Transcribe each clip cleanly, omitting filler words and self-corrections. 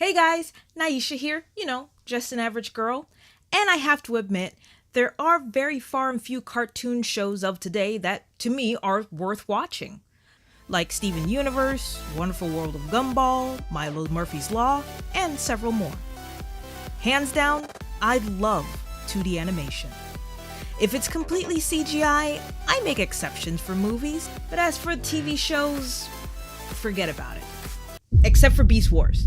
Hey guys, Naisha here, just an average girl. And I have to admit, there are very far and few cartoon shows of today that, to me, are worth watching. Like Steven Universe, Wonderful World of Gumball, Milo Murphy's Law, and several more. Hands down, I love 2D animation. If it's completely CGI, I make exceptions for movies, but as for TV shows, forget about it. Except for Beast Wars.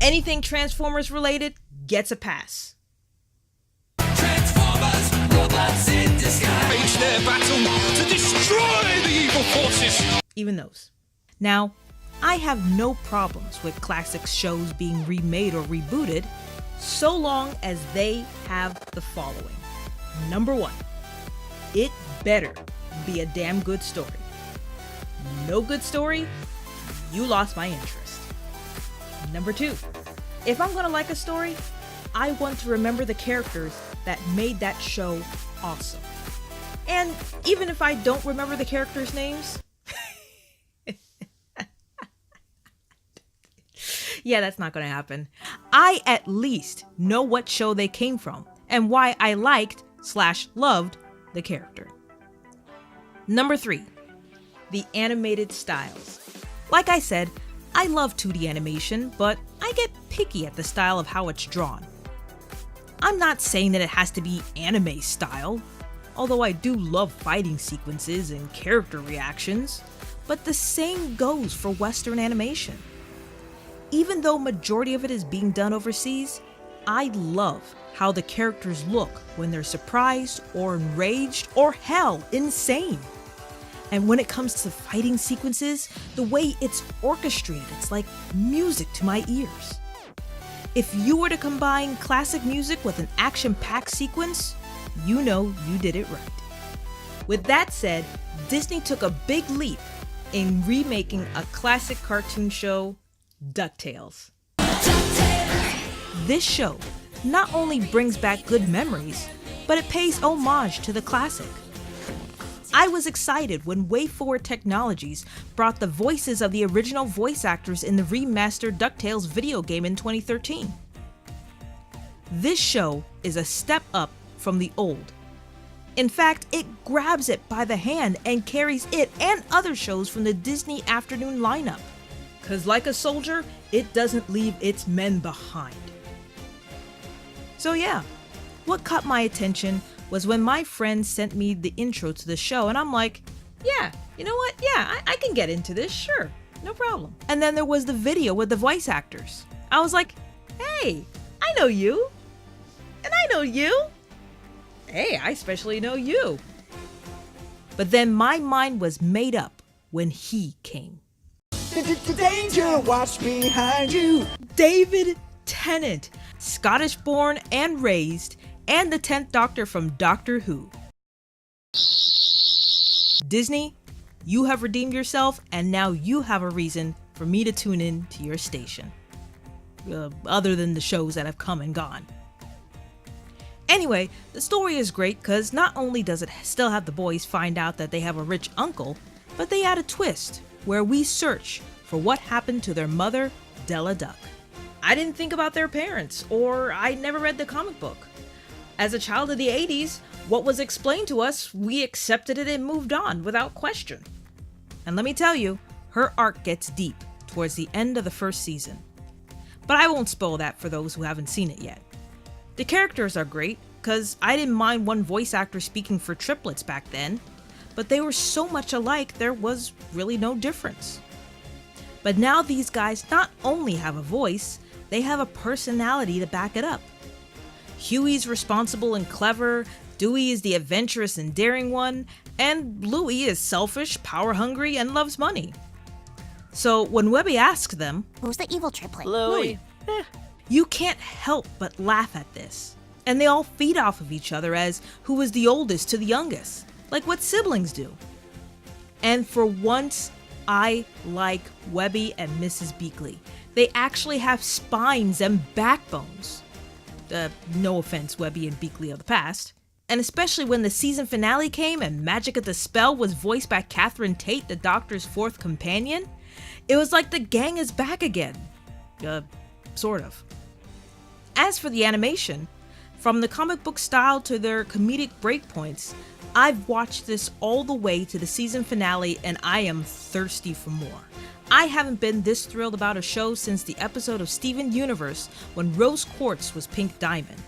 Anything Transformers related gets a pass. Transformers, robots in disguise. Wage their battle to destroy the evil forces. Even those. Now, I have no problems with classic shows being remade or rebooted, so long as they have the following. Number 1, it better be a damn good story. No good story, you lost my interest. Number 2, if I'm gonna like a story, I want to remember the characters that made that show awesome. And even if I don't remember the characters' names, yeah, that's not gonna happen. I at least know what show they came from and why I liked/loved the character. Number 3, the animated styles. Like I said, I love 2D animation, but I get picky at the style of how it's drawn. I'm not saying that it has to be anime style, although I do love fighting sequences and character reactions, but the same goes for Western animation. Even though majority of it is being done overseas, I love how the characters look when they're surprised or enraged or hell, insane. And when it comes to fighting sequences, the way it's orchestrated, it's like music to my ears. If you were to combine classic music with an action-packed sequence, you know you did it right. With that said, Disney took a big leap in remaking a classic cartoon show, Ducktales. This show not only brings back good memories, but it pays homage to the classic. I was excited when WayForward Technologies brought the voices of the original voice actors in the remastered DuckTales video game in 2013. This show is a step up from the old. In fact, it grabs it by the hand and carries it and other shows from the Disney afternoon lineup. 'Cause like a soldier, it doesn't leave its men behind. So yeah, what caught my attention was when my friend sent me the intro to the show, and I'm like, yeah, you know what? Yeah, I can get into this, sure, no problem. And then there was the video with the voice actors. I was like, hey, I know you. And I know you. Hey, I especially know you. But then my mind was made up when he came. Danger, watch behind you. David Tennant, Scottish born and raised, and the 10th Doctor from Doctor Who. Disney, you have redeemed yourself, and now you have a reason for me to tune in to your station. Other than the shows that have come and gone. Anyway, the story is great because not only does it still have the boys find out that they have a rich uncle, but they add a twist where we search for what happened to their mother, Della Duck. I didn't think about their parents, or I never read the comic book. As a child of the 80s, what was explained to us, we accepted it and moved on without question. And let me tell you, her arc gets deep towards the end of the first season. But I won't spoil that for those who haven't seen it yet. The characters are great, because I didn't mind one voice actor speaking for triplets back then, but they were so much alike there was really no difference. But now these guys not only have a voice, they have a personality to back it up. Huey's responsible and clever, Dewey is the adventurous and daring one, and Bluey is selfish, power-hungry, and loves money. So when Webby asks them, "Who's the evil triplet?" Bluey, you can't help but laugh at this. And they all feed off of each other as who is the oldest to the youngest, like what siblings do. And for once, I like Webby and Mrs. Beakley. They actually have spines and backbones. No offense, Webby and Beakley of the past. And especially when the season finale came and Magic of the Spell was voiced by Catherine Tate, the Doctor's fourth companion, it was like the gang is back again. sort of. As for the animation, from the comic book style to their comedic breakpoints, I've watched this all the way to the season finale and I am thirsty for more. I haven't been this thrilled about a show since the episode of Steven Universe when Rose Quartz was Pink Diamond.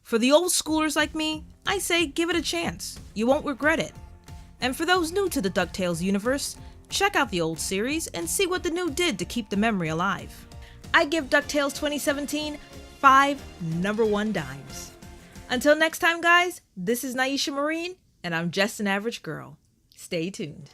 For the old schoolers like me, I say give it a chance. You won't regret it. And for those new to the Ducktales universe, check out the old series and see what the new did to keep the memory alive. I give Ducktales 2017 5 number 1 dimes. Until next time, guys, this is Naisha Marine, and I'm just an average girl. Stay tuned.